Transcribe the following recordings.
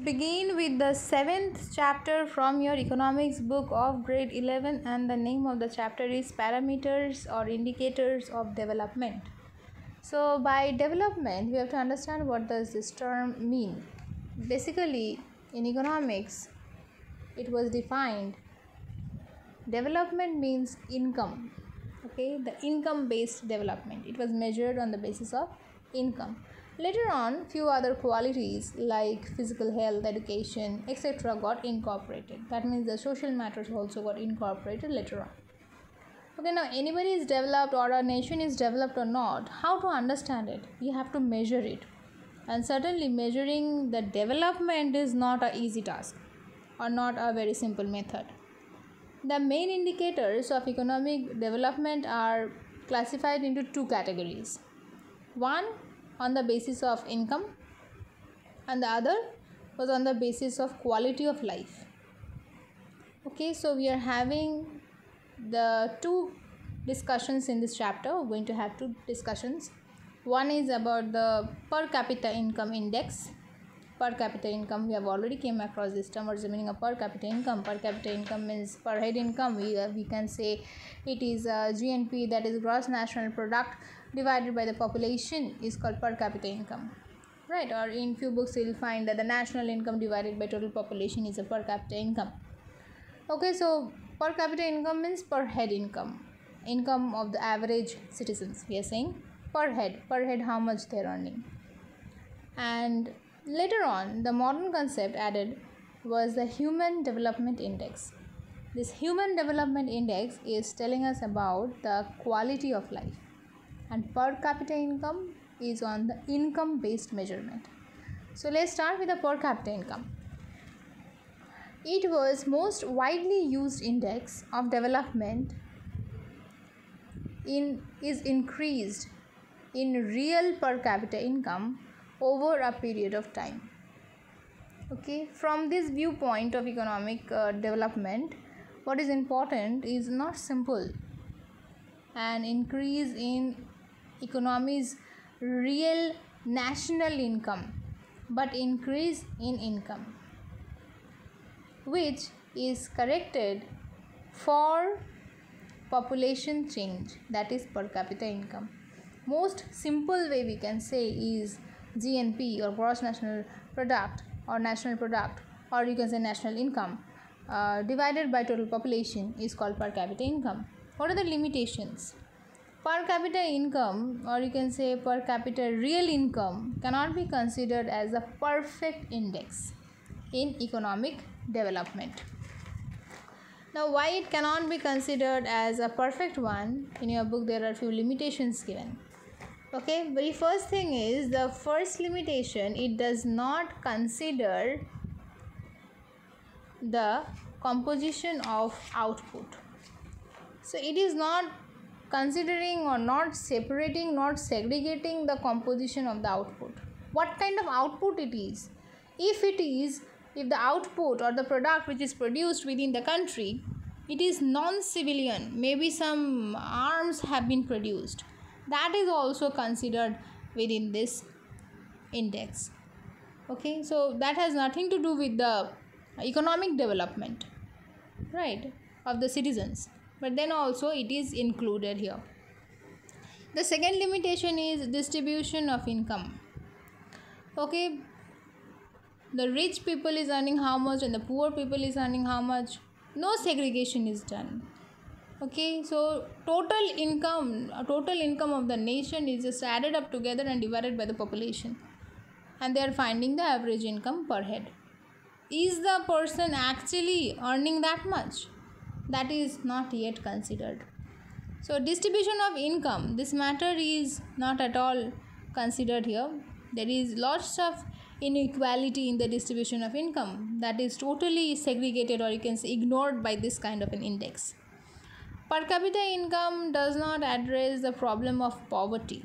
Begin with the 7th chapter from your economics book of grade 11, and the name of the chapter is Parameters or Indicators of Development. So by development we have to understand what does this term mean. Basically in economics it was defined development means income. The income based development, it was measured on the basis of income. Later on, few other qualities like physical health, education, etc. got incorporated. That means the social matters also got incorporated later on. Now anybody is developed or a nation is developed or not, how to understand it? You have to measure it. And certainly measuring the development is not an easy task or not a very simple method. The main indicators of economic development are classified into two categories. One on the basis of income and the other was on the basis of quality of life. So we are having the two discussions in this chapter. We're going to have two discussions. One is about the per capita income index. Per capita income, we have already came across this term. What is the meaning of per capita income? Per capita income means per head income. We can say it is GNP, that is gross national product, divided by the population is called per capita income, right? Or in few books you will find that the national income divided by total population is a per capita income. So per capita income means per head income of the average citizens. We are saying per head how much they are earning. And later on, the modern concept added was the Human Development Index. This Human Development Index is telling us about the quality of life, and per capita income is on the income based measurement. So let's start with the per capita income. It was most widely used index of development is increased in real per capita income over a period of time. From this viewpoint of economic development, what is important is not simple an increase in economy's real national income, but increase in income, which is corrected for population change, that is per capita income. Most simple way we can say is GNP, or gross national product, or national product, or you can say national income, divided by total population is called per capita income. What are the limitations? Per capita income, or you can say per capita real income, cannot be considered as a perfect index in economic development. Now, why it cannot be considered as a perfect one? In your book there are few limitations given. Very first thing is, the first limitation, it does not consider the composition of output. So it is not considering or not separating, not segregating the composition of the output. What kind of output it is? If the output or the product which is produced within the country, it is non-civilian, maybe some arms have been produced, that is also considered within this index. So that has nothing to do with the economic development, right, of the citizens, but then also it is included here. The second limitation is distribution of income. The rich people is earning how much and the poor people is earning how much. No segregation is done. So total income of the nation is just added up together and divided by the population, and they are finding the average income per head. Is the person actually earning that much? That is not yet considered. So distribution of income, this matter is not at all considered here. There is lots of inequality in the distribution of income that is totally segregated, or you can say ignored by this kind of an index. Per capita income does not address the problem of poverty.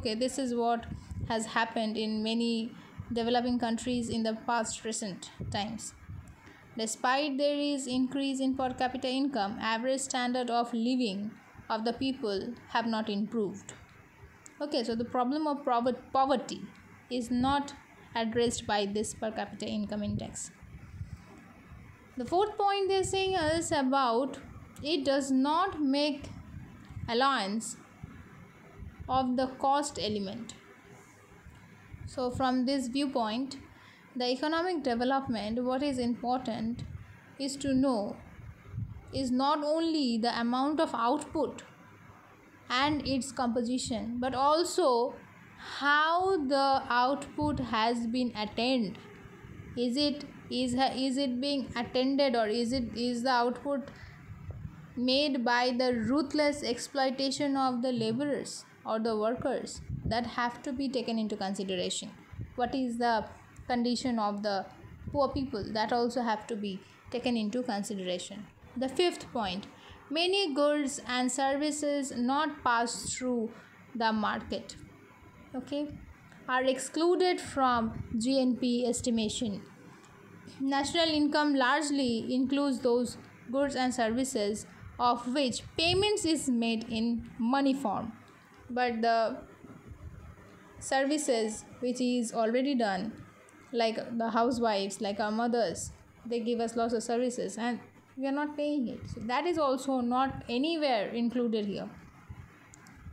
This is what has happened in many developing countries in the past recent times. Despite there is increase in per capita income, average standard of living of the people have not improved. So the problem of poverty is not addressed by this per capita income index. The fourth point they're saying is about it does not make allowance of the cost element. So from this viewpoint, the economic development, what is important is to know is not only the amount of output and its composition, but also how the output has been attained. Is it being attended, or is the output made by the ruthless exploitation of the laborers or the workers? That have to be taken into consideration. What is the condition of the poor people? That also have to be taken into consideration. The fifth point, many goods and services not passed through the market, are excluded from GNP estimation. National income largely includes those goods and services of which payments is made in money form, but the services which is already done, like the housewives, like our mothers, they give us lots of services and we are not paying it. So that is also not anywhere included here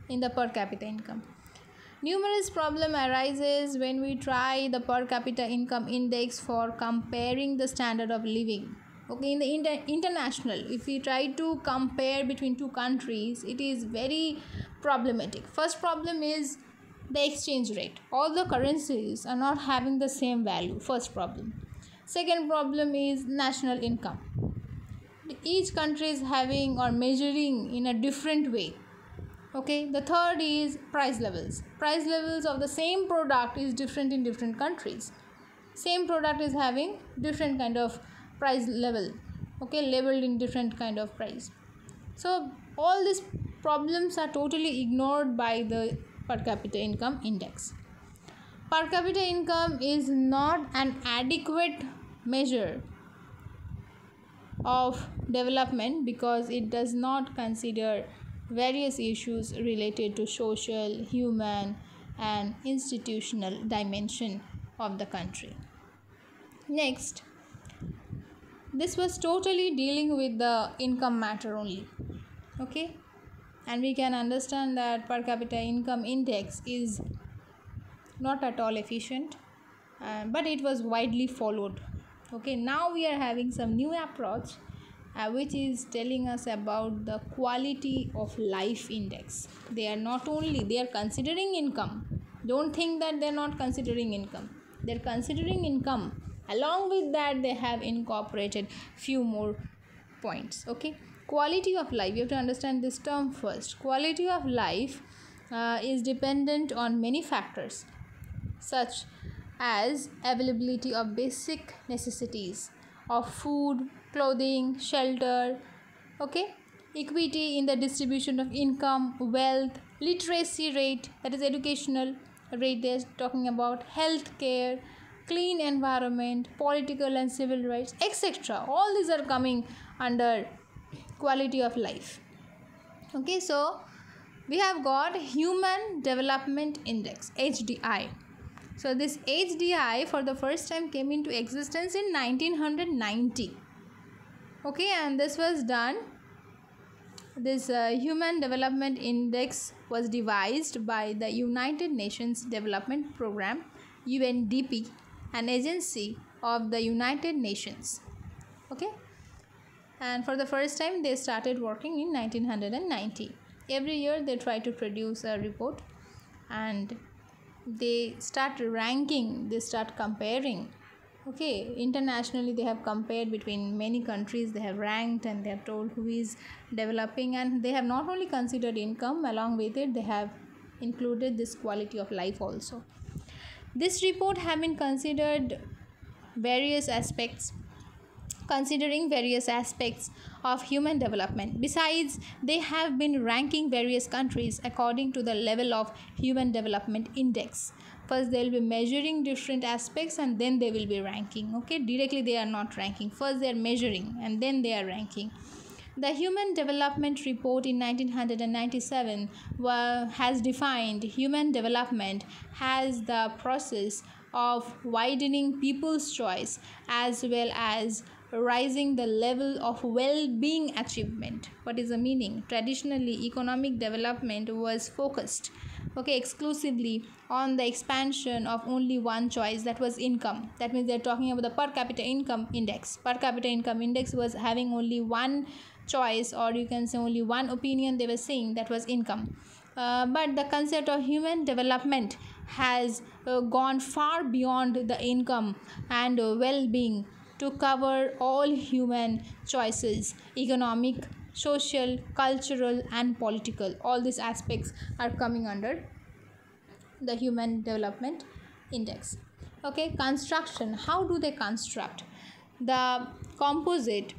in the per capita income. Numerous problem arises when we try the per capita income index for comparing the standard of living. In the international, if we try to compare between two countries, it is very problematic. First problem is the exchange rate. All the currencies are not having the same value. First problem. Second problem is national income. Each country is having or measuring in a different way. The third is price levels. Price levels of the same product is different in different countries. Same product is having different kind of price level, labeled in different kind of price. So all these problems are totally ignored by the per capita income index. Per capita income is not an adequate measure of development because it does not consider various issues related to social, human, and institutional dimension of the country. Next, this was totally dealing with the income matter only. And we can understand that per capita income index is not at all efficient, but it was widely followed. Now we are having some new approach which is telling us about the quality of life index. They are considering income. Don't think that they're not considering income. They're considering income. Along with that, they have incorporated few more points. Quality of life. You have to understand this term first. Quality of life is dependent on many factors, such as availability of basic necessities of food, clothing, shelter, equity in the distribution of income, wealth, literacy rate, that is educational rate they're talking about, health care, clean environment, political and civil rights, etc. All these are coming under quality of life. So we have got Human Development Index, HDI. So this HDI for the first time came into existence in 1990. And this was done. This Human Development Index was devised by the United Nations Development Program, UNDP, an agency of the United Nations. And for the first time they started working in 1990. Every year they try to produce a report and they start ranking, they start comparing. Internationally they have compared between many countries, they have ranked and they have told who is developing, and they have not only considered income, along with it they have included this quality of life also. This report have been considering various aspects of human development. Besides, they have been ranking various countries according to the level of Human Development Index. First they will be measuring different aspects and then they will be ranking. Directly they are not ranking. First they are measuring and then they are ranking. The Human Development Report in 1997 has defined human development as the process of widening people's choice as well as rising the level of well-being achievement. What is the meaning? Traditionally, economic development was focused exclusively on the expansion of only one choice, that was income. That means they're talking about the per capita income index. Per capita income index was having only one choice, or you can say only one opinion they were saying, that was income. But the concept of human development has gone far beyond the income and well-being to cover all human choices: economic, social, cultural, and political. All these aspects are coming under the human development index. Construction. How do they construct? The composite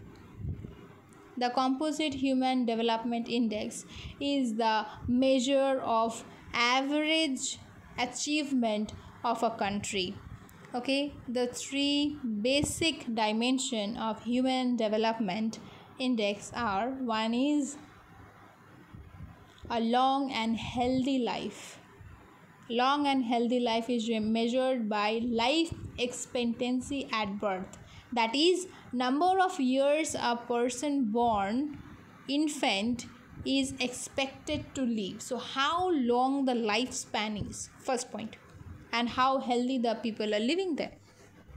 human development index is the measure of average achievement of a country. The three basic dimensions of human development index are: one is a long and healthy life. Long and healthy life is measured by life expectancy at birth. That is, number of years a person born infant is expected to live. So how long the lifespan is, first point, and how healthy the people are living there.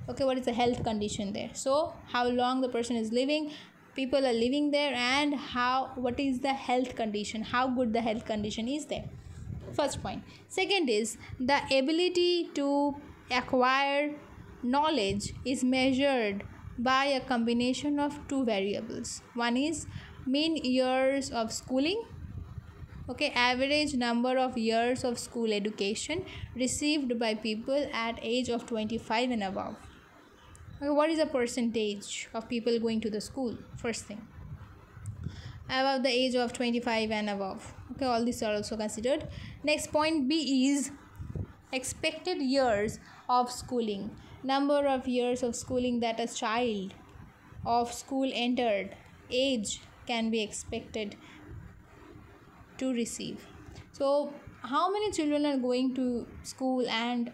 What is the health condition there? So how long the person is living, people are living there, and what is the health condition, how good the health condition is there. First point. Second is the ability to acquire knowledge is measured by a combination of two variables. One is mean years of schooling, average number of years of school education received by people at age of 25 and above. What is the percentage of people going to the school? First thing, above the age of 25 and above. All these are also considered. Next, point B is expected years of schooling. Number of years of schooling that a child of school entered, age can be expected to receive. So how many children are going to school, and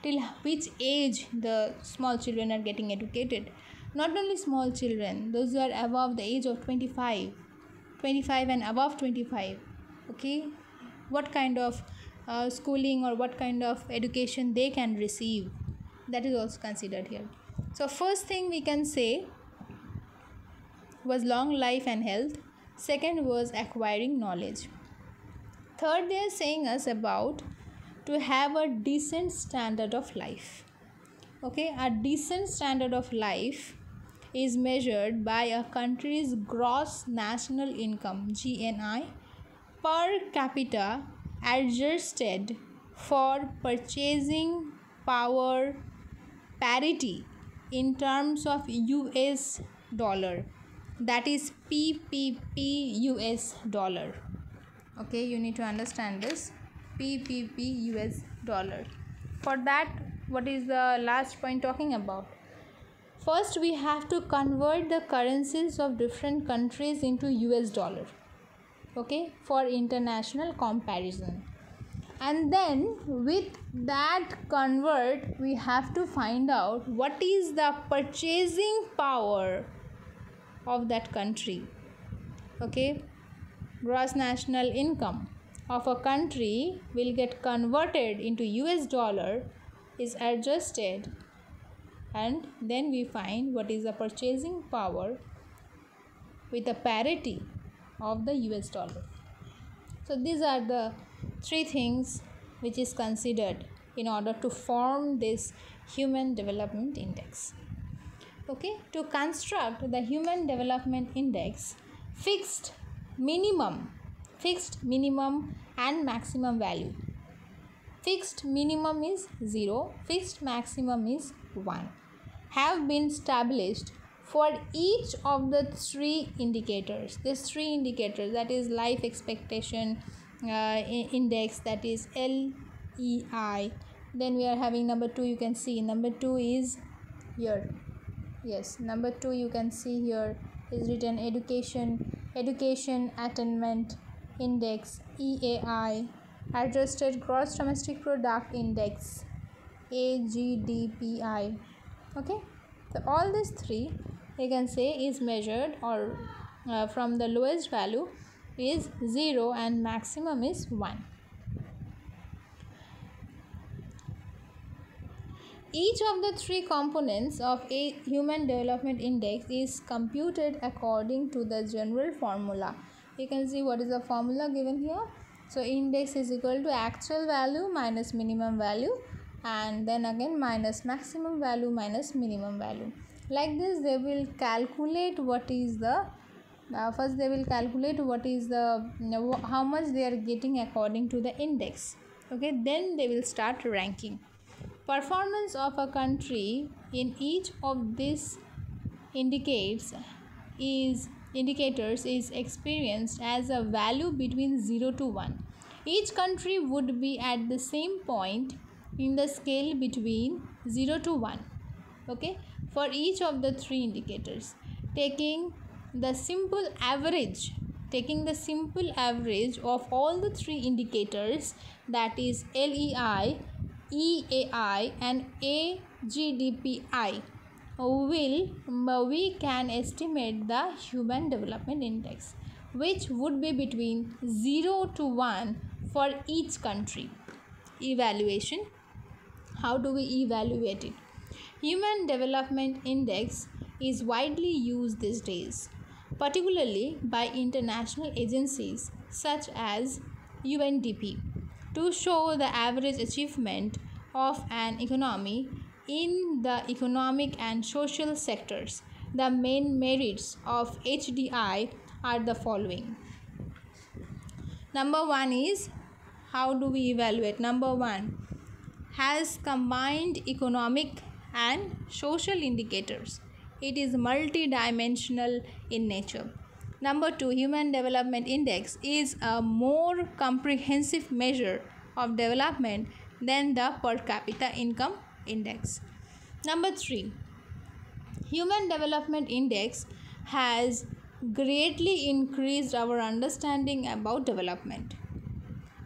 till which age the small children are getting educated? Not only small children, those who are above the age of 25 and above 25. What kind of schooling or what kind of education they can receive, that is also considered here. So first thing we can say was long life and health. Second was acquiring knowledge. Third, they are saying us about to have a decent standard of life. A decent standard of life is measured by a country's gross national income, GNI, per capita adjusted for purchasing power parity in terms of US dollar, that is PPP US dollar. You need to understand this, PPP US dollar. For that, what is the last point talking about? First, we have to convert the currencies of different countries into US dollar, for international comparison. And then with that convert, we have to find out what is the purchasing power of that country. Gross national income of a country will get converted into US dollar, is adjusted, and then we find what is the purchasing power with the parity of the US dollar. So these are the three things which is considered in order to form this human development index. To construct the human development index, fixed minimum and maximum value. Fixed minimum is 0, fixed maximum is 1, have been established for each of the three indicators. These three indicators, that is life expectation index, that is LEI. Then we are having number 2, you can see number 2 is here. Yes, number 2 you can see here is written education attainment index, EAI, adjusted gross domestic product index, AGDPI. Okay, so all these three you can say is measured or from the lowest value is 0 and maximum is 1. Each of the three components of a Human Development Index is computed according to the general formula. You can see what is the formula given here. So index is equal to actual value minus minimum value, and then again minus maximum value minus minimum value. Like this they will calculate what is the first they will calculate what is the how much they are getting according to the index. Okay, then they will start ranking. Performance of a country in each of these indicators is experienced as a value between 0 to 1. Each country would be at the same point in the scale between 0 to 1. Okay, for each of the three indicators, taking the simple average of all the three indicators, that is LEI, EAI and AGDPI, we can estimate the Human Development Index, which would be between 0 to 1 for each country. Evaluation. How do we evaluate it? Human Development Index is widely used these days, particularly by international agencies such as UNDP, to show the average achievement of an economy in the economic and social sectors. The main merits of HDI are the following. Number one is, how do we evaluate? Number one, has combined economic and social indicators. It is multidimensional in nature. Number two, Human Development Index is a more comprehensive measure of development than the per capita income index. Number three, Human Development Index has greatly increased our understanding about development.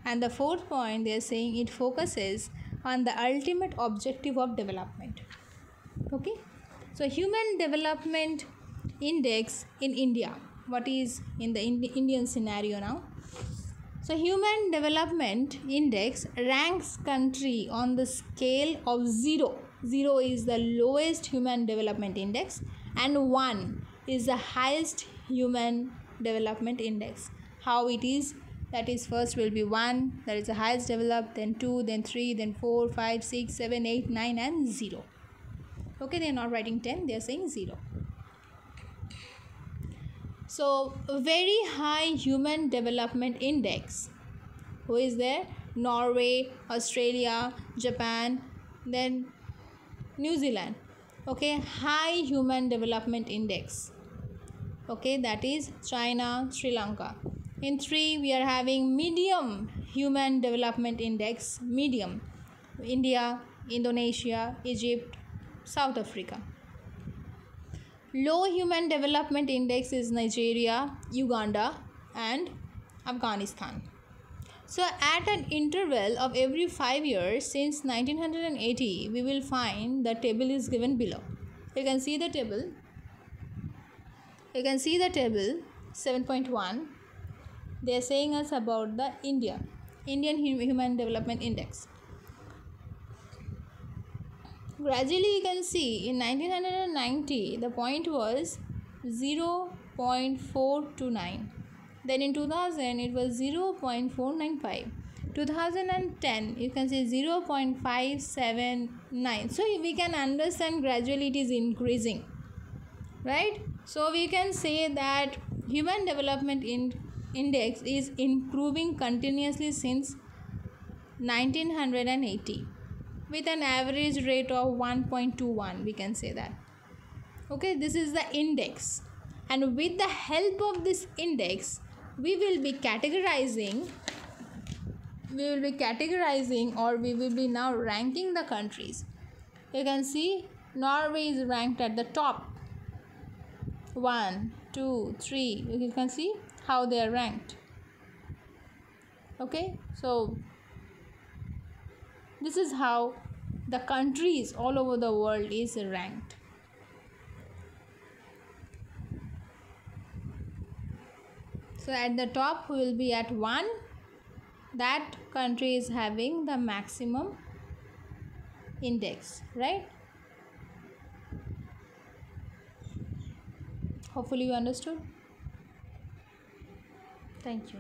And the fourth point, they are saying it focuses on the ultimate objective of development. Okay, so Human Development Index in India, what is in the Indian scenario now? So Human Development Index ranks country on the scale of 0. 0 is the lowest Human Development Index and 1 is the highest Human Development Index. How it is? That is, first will be 1, that is the highest developed, then 2, then 3, then 4, 5, 6, 7, 8, 9 and 0. Okay, they are not writing 10, they are saying 0. So a very high Human Development Index. Who is there? Norway, Australia, Japan, then New Zealand. Okay, high Human Development Index. Okay, that is China, Sri Lanka. In 3 we are having medium Human Development Index, medium, India, Indonesia, Egypt, South Africa. Low Human Development Index is Nigeria, Uganda and Afghanistan. So at an interval of every 5 years since 1980, we will find the table is given below. You can see the table. 7.1. They are saying us about the Indian Human Development Index. Gradually you can see in 1990 the point was 0.429. Then in 2000 it was 0.495. 2010 you can see 0.579. So we can understand gradually it is increasing, right? So we can say that Human Development Index is improving continuously since 1980 with an average rate of 1.21. We can say that. Okay, this is the index, and with the help of this index we will be categorizing or we will be now ranking the countries. You can see Norway is ranked at the top. 1, 2, 3. You can see how they are ranked. Okay, so this is how the countries all over the world is ranked. So at the top we will be at 1. That country is having the maximum index, right? Hopefully you understood. Thank you.